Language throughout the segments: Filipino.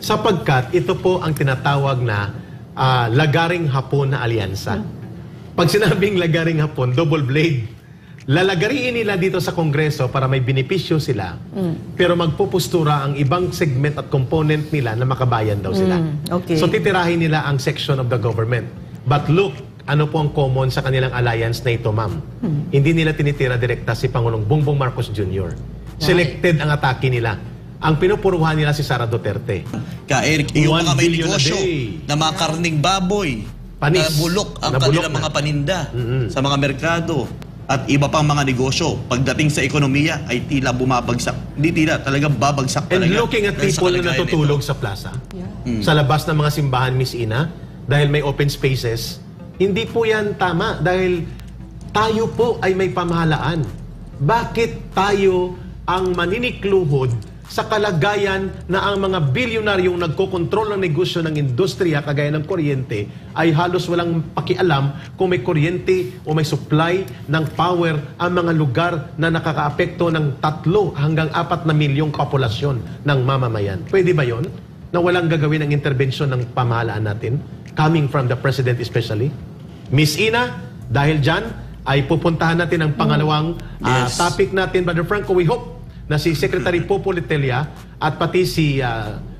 Sapagkat ito po ang tinatawag na lagaring hapon na alyansa. Pag sinabing lagaring hapon, double blade. Lalagariin nila dito sa Kongreso para may benepisyo sila, pero magpupustura ang ibang segment at component nila na makabayan daw sila. Okay. So titirahin nila ang section of the government. But look, ano po ang common sa kanilang alliance na ito, ma'am? Hindi nila tinitira direkta si Pangulong Bongbong Marcos Jr. Selected ang atake nila. Ang pinupuruhan nila si Sara Duterte. Eric, yung mga may 1 billion a negosyo day. na mga karning baboy, Panis. na bulok ang Na bulok kanilang na. mga paninda sa mga merkado at iba pang mga negosyo, pagdating sa ekonomiya ay tila bumabagsak. Hindi tila, talagang babagsak And talaga. looking at dahil sa people na kalagayan natutulog nito. sa plaza, sa labas ng mga simbahan, Miss Ina, dahil may open spaces, hindi po yan tama dahil tayo po ay may pamahalaan. Bakit tayo ang maninikluhod sa kalagayan na ang mga bilyonaryong nagkokontrol ng negosyo ng industriya kagaya ng kuryente ay halos walang pakialam kung may kuryente o may supply ng power ang mga lugar na nakakaapekto ng 3 hanggang 4 na milyong populasyon ng mamamayan. Pwede ba yon? Na walang gagawin ang intervensyon ng pamahalaan natin, coming from the President especially? Miss Ina, dahil dyan ay pupuntahan natin ang pangalawang topic natin, Brother Franco. We hope na si Secretary Popo Letelier at pati si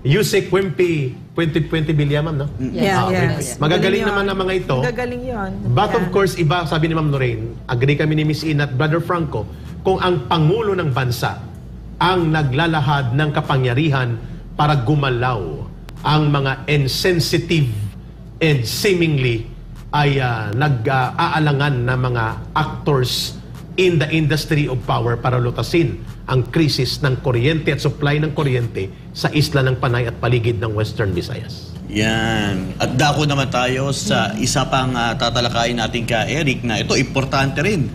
Yusek Wempi 2020 Bilya, ma'am, no? Yes. Magagaling naman ang mga ito. Magagaling yun. But of course, iba, sabi ni Ma'am Lorraine, agree kami ni Miss Ina at Brother Franco, kung ang Pangulo ng Bansa ang naglalahad ng kapangyarihan para gumalaw ang mga insensitive and seemingly ay nag-aalangan na mga actors in the industry of power para lutasin ang krisis ng kuryente at supply ng kuryente sa isla ng Panay at paligid ng Western Visayas. Yan. At dako naman tayo sa isa pang tatalakayin natin ka, Eric, na ito importante rin.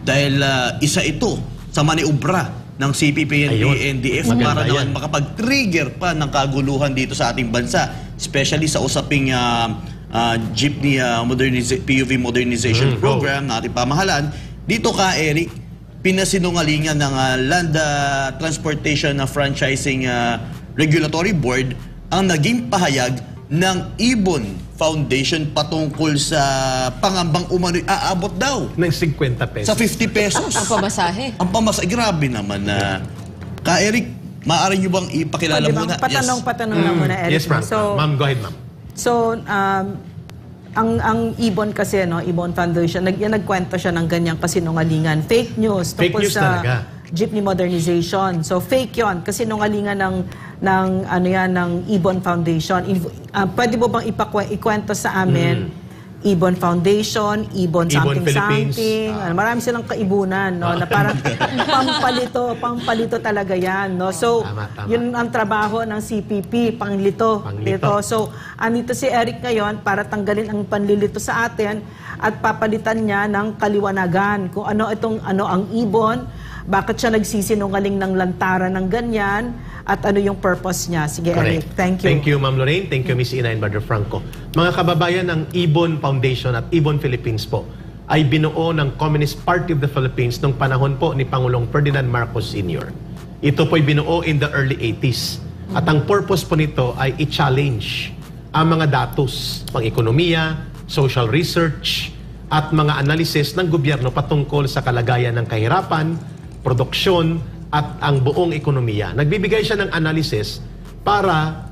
Dahil isa ito sa maniubra ng CPP-NDF para naman makapag-trigger pa ng kaguluhan dito sa ating bansa. Especially sa usaping jeepney PUV modernization program na ating pamahalaan. Dito ka, Eric, pinasinungalingan ng Land Transportation Franchising Regulatory Board ang naging pahayag ng Ibon Foundation patungkol sa pangambang umano'y aabot daw Ng 50 pesos. sa 50 pesos. Ang pamasahe. Ang pamasahe. Grabe naman na. Ka, Eric, maaari nyo bang ipakilala muna? Patanong lang muna, Eric. Yes, ma'am. Ma'am, go ahead, ma'am. So, ang Ibon kasi, no, Ibon Foundation, nagkwento siya ng ganyang kasinungalingan. Fake news Fake tungkol news sa talaga. jeepney modernization. So, fake yon kasinungalingan ng Ibon Foundation. Pwede mo bang ikwento sa amin? Ibon Foundation, Ibon Philippines. something. Marami silang kaibunan, no, na parang pampalito talaga yan, no. So, Tama. yun ang trabaho ng CPP, panglito. Panglito. So, andito si Eric ngayon para tanggalin ang panlilito sa atin at papalitan niya ng kaliwanagan kung ano ang ibon, bakit siya nagsisinungaling ng lantaran ng ganyan, at ano yung purpose niya. Sige, Correct. Eric. Thank you. Thank you, Ma'am Lorraine. Thank you, Miss Ina and Brother Franco. Mga kababayan ng Ibon Foundation at Ibon Philippines po ay binuo ng Communist Party of the Philippines nung panahon po ni Pangulong Ferdinand Marcos Sr. Ito po ay binuo in the early 80s. At ang purpose po nito ay i-challenge ang mga datos, pang-ekonomiya, social research, at mga analysis ng gobyerno patungkol sa kalagayan ng kahirapan, produksyon, at ang buong ekonomiya. Nagbibigay siya ng analysis para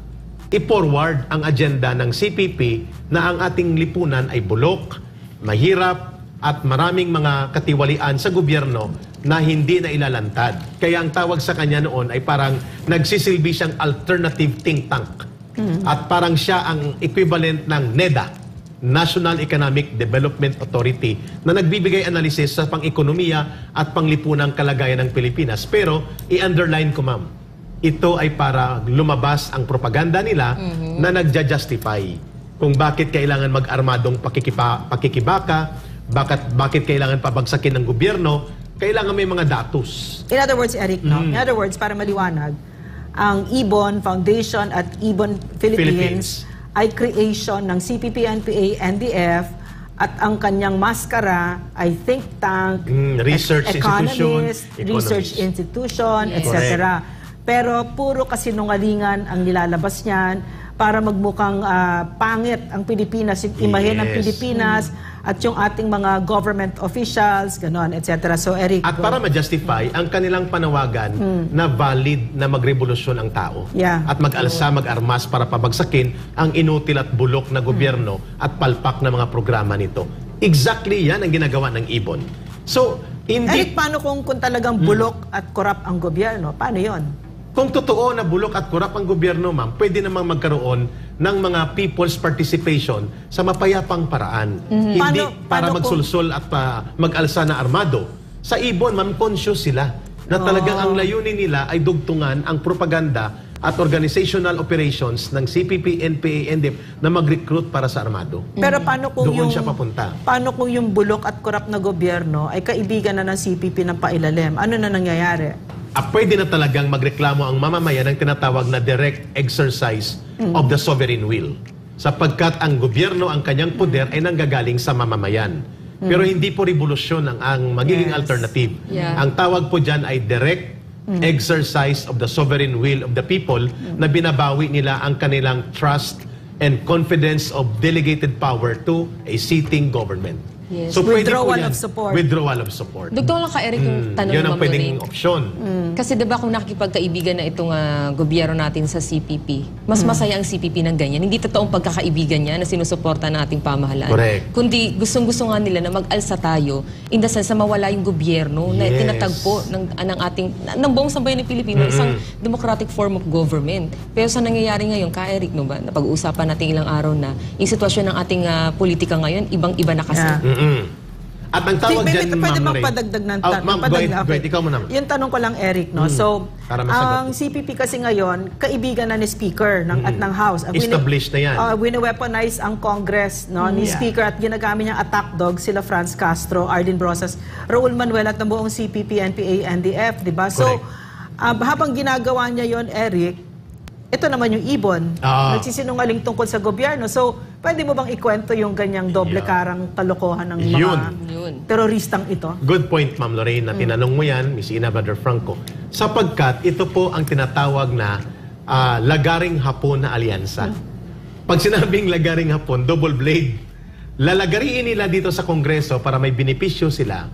i-forward ang agenda ng CPP na ang ating lipunan ay bulok, mahirap, at maraming mga katiwalian sa gobyerno na hindi na ilalantad. Kaya ang tawag sa kanya noon ay parang nagsisilbi siyang alternative think tank. At parang siya ang equivalent ng NEDA, National Economic Development Authority, na nagbibigay analysis sa pang-ekonomiya at panglipunang kalagayan ng Pilipinas. Pero, i-underline ko, ma'am, ito ay para lumabas ang propaganda nila na nagja-justify kung bakit kailangan mag-armadong pakikibaka, bakit kailangan pabagsakin ng gobyerno, kailangan may mga datos. In other words, Eric, no? In other words, para maliwanag, ang Ibon Foundation at Ibon Philippines ay creation ng CPP-NPA, NDF, at ang kanyang maskara ay think tank, Research economist, research institution, Yes. etc. Pero puro kasinungalingan ang nilalabas niyan para magmukhang pangit ang Pilipinas, yung imahe ng Yes. Pilipinas at yung ating mga government officials, ganon, etc. So, Eric, At para ma-justify ang kanilang panawagan na valid na magrevolusyon ang tao. Yeah. At mag-alsa, mag-armas para pabagsakin ang inutil at bulok na gobyerno at palpak na mga programa nito. Exactly yan ang ginagawa ng Ibon. So, hindi... Eric, paano kung talagang bulok at korap ang gobyerno? Paano yon? Kung totoo na bulok at kurap ang gobyerno, ma'am, pwede namang magkaroon ng mga people's participation sa mapayapang paraan. Hindi para Paano magsulsol at mag-alsa na armado. Sa Ibon, ma'am, conscious sila na talagang ang layunin nila ay dugtungan ang propaganda at organizational operations ng CPP, NPA, NDF na mag-recruit para sa armado. Pero paano kung Doon yung siya papunta. Paano kung yung bulok at korap na gobyerno ay kaibigan na ng CPP ng pailalim? Ano na nangyayari? Pwede na talagang magreklamo ang mamamayan ng tinatawag na direct exercise of the sovereign will. Sapagkat ang gobyerno, ang kanyang poder ay nanggagaling sa mamamayan. Pero hindi po revolusyon ang magiging alternative. Yeah. Ang tawag po dyan ay direct exercise of the sovereign will of the people na binabawi nila ang kanilang trust and confidence of delegated power to a sitting government. Yes. pwede po Withdrawal yan. of support. Withdrawal of support. Dugtong lang ka, Eric, yung tanong Yun ni ang Ma'am pwedeng Lorraine. opsyon. Kasi diba kung nakikipagkaibigan na itong gobyerno natin sa CPP, mas masaya ang CPP ng ganyan. Hindi totoong pagkakaibigan niya na sinusuporta ng ating pamahalaan. Correct. Kundi gustong-gusto nga nila na mag-alsa tayo in the sense na mawala yung gobyerno na Yes. tinatagpo ng buong sambayan ng Pilipino, isang democratic form of government. Pero sa nangyayari ngayon, ka Eric, no ba, napag-uusapan natin ilang araw na yung sitwasyon ng ating politika ngayon, ibang-iba na kasi. Yeah. At ang tawag Pwede dyan, Ma'am bang Lorraine. padagdag ng Oh, tanong? Ma'am, go ahead, ikaw mo naman. Yung tanong ko lang, Eric, no? So, Para masagot. ang CPP kasi ngayon, kaibigan na ni Speaker at ng House. Established na yan. Wini-weaponize ang Congress ni Yeah. Speaker at ginagamit niyang attack dog sila Franz Castro, Arlene Brosas, Raul Manuel at ng buong CPP, NPA, NDF, di ba? So, habang ginagawa niya yon, Eric, ito naman yung Ibon, nagsisinungaling tungkol sa gobyerno. So, pwede mo bang ikwento yung ganyang doble karang kalokohan ng mga Yun. teroristang ito? Good point, Ma'am Lorraine, na tinanong mo yan, Miss Ina, Brother Franco. Sapagkat ito po ang tinatawag na lagaring hapon na alyansa. Pag sinabing lagaring hapon, double blade. Lalagariin nila dito sa Kongreso para may benepisyo sila,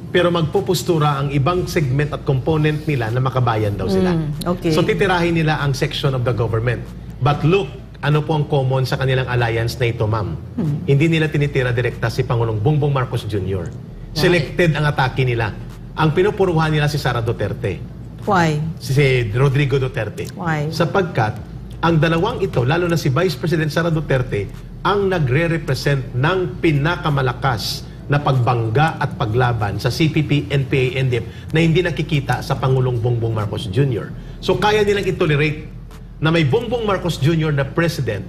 pero magpupustura ang ibang segment at component nila na makabayan daw sila. Okay. So titirahin nila ang section of the government. But look, ano po ang common sa kanilang alliance na ito, ma'am? Hindi nila tinitira direkta si Pangulong Bongbong Marcos Jr. Selected ang atake nila. Ang pinupuruhan nila si Sara Duterte. Why? Si Rodrigo Duterte. Why? Sapagkat ang dalawang ito, lalo na si Vice President Sara Duterte, ang nagre-represent ng pinakamalakas na pagbangga at paglaban sa CPP, NPA, NDF na hindi nakikita sa Pangulong Bongbong Marcos Jr. So kaya nilang itolerate na may Bongbong Marcos Jr. na president,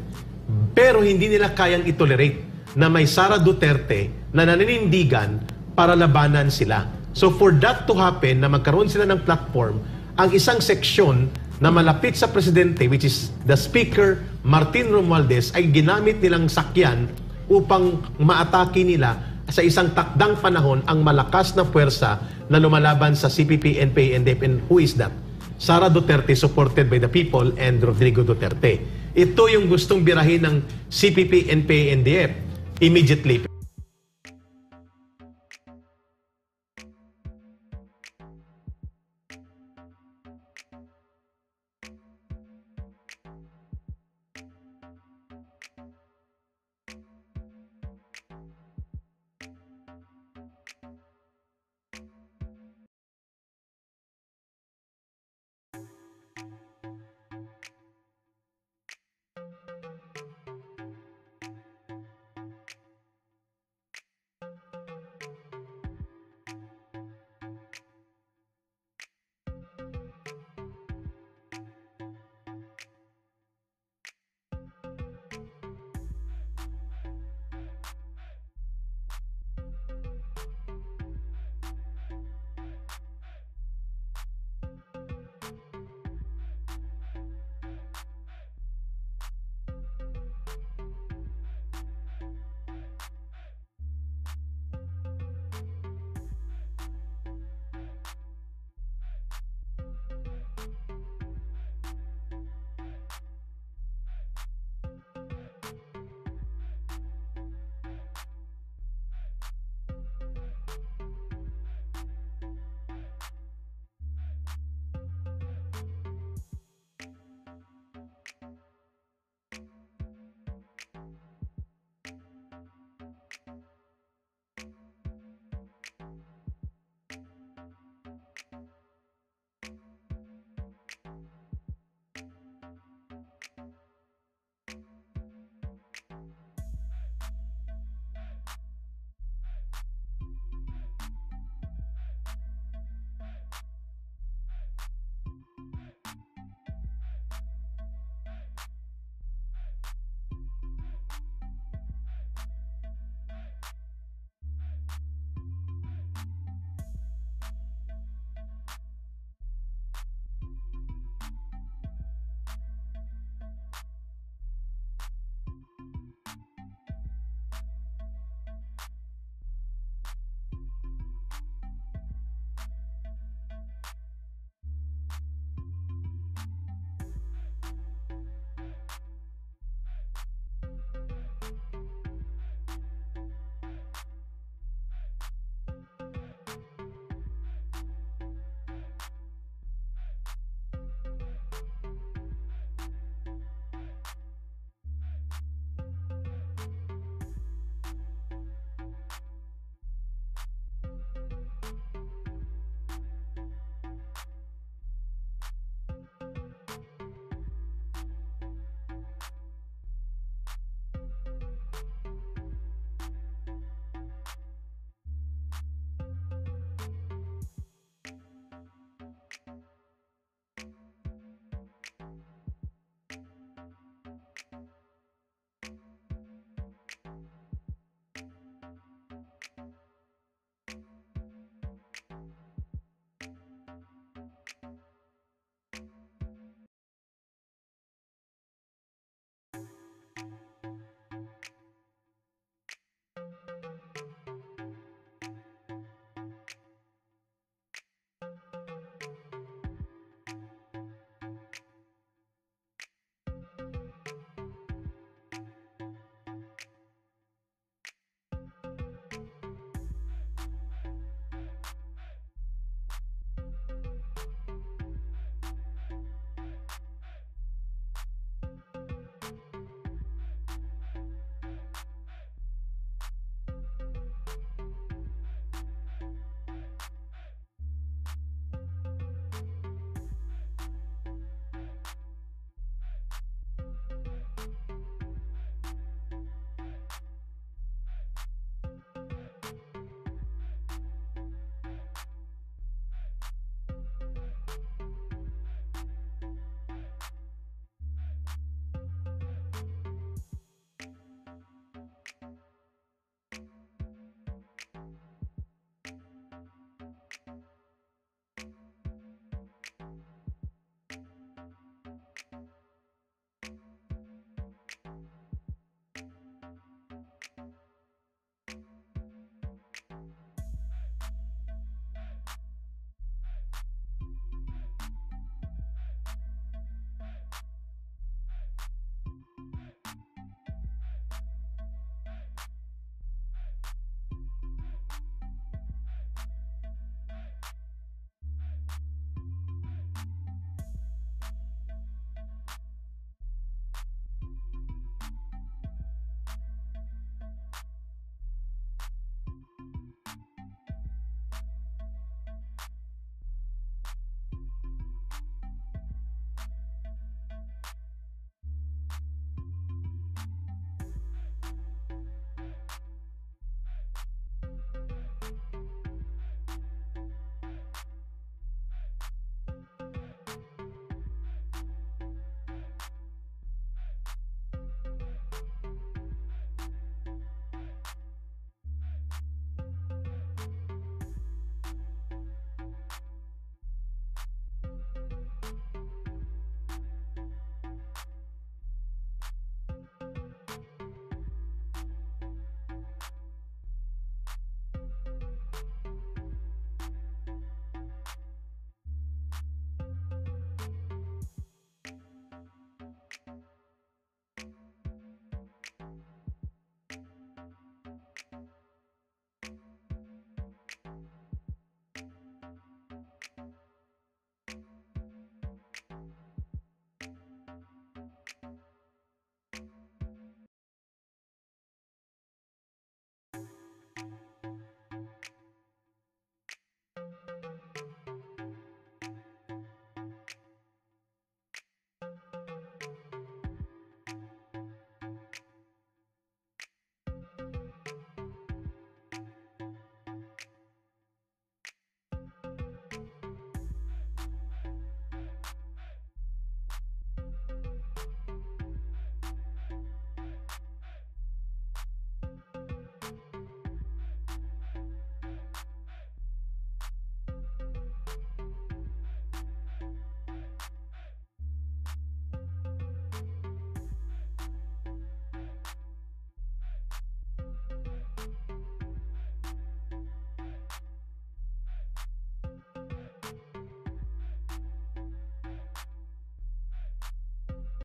pero hindi nila kayang itolerate na may Sara Duterte na naninindigan para labanan sila. So for that to happen, na magkaroon sila ng platform, ang isang seksyon na malapit sa presidente, which is the Speaker Martin Romualdez, ay ginamit nilang sakyan upang maatake nila sa isang takdang panahon ang malakas na puwersa na lumalaban sa CPP, NPA, NDF. And who is that? Sara Duterte, supported by the people, and Rodrigo Duterte. Ito yung gustong birahin ng CPP, NPA, NDF immediately.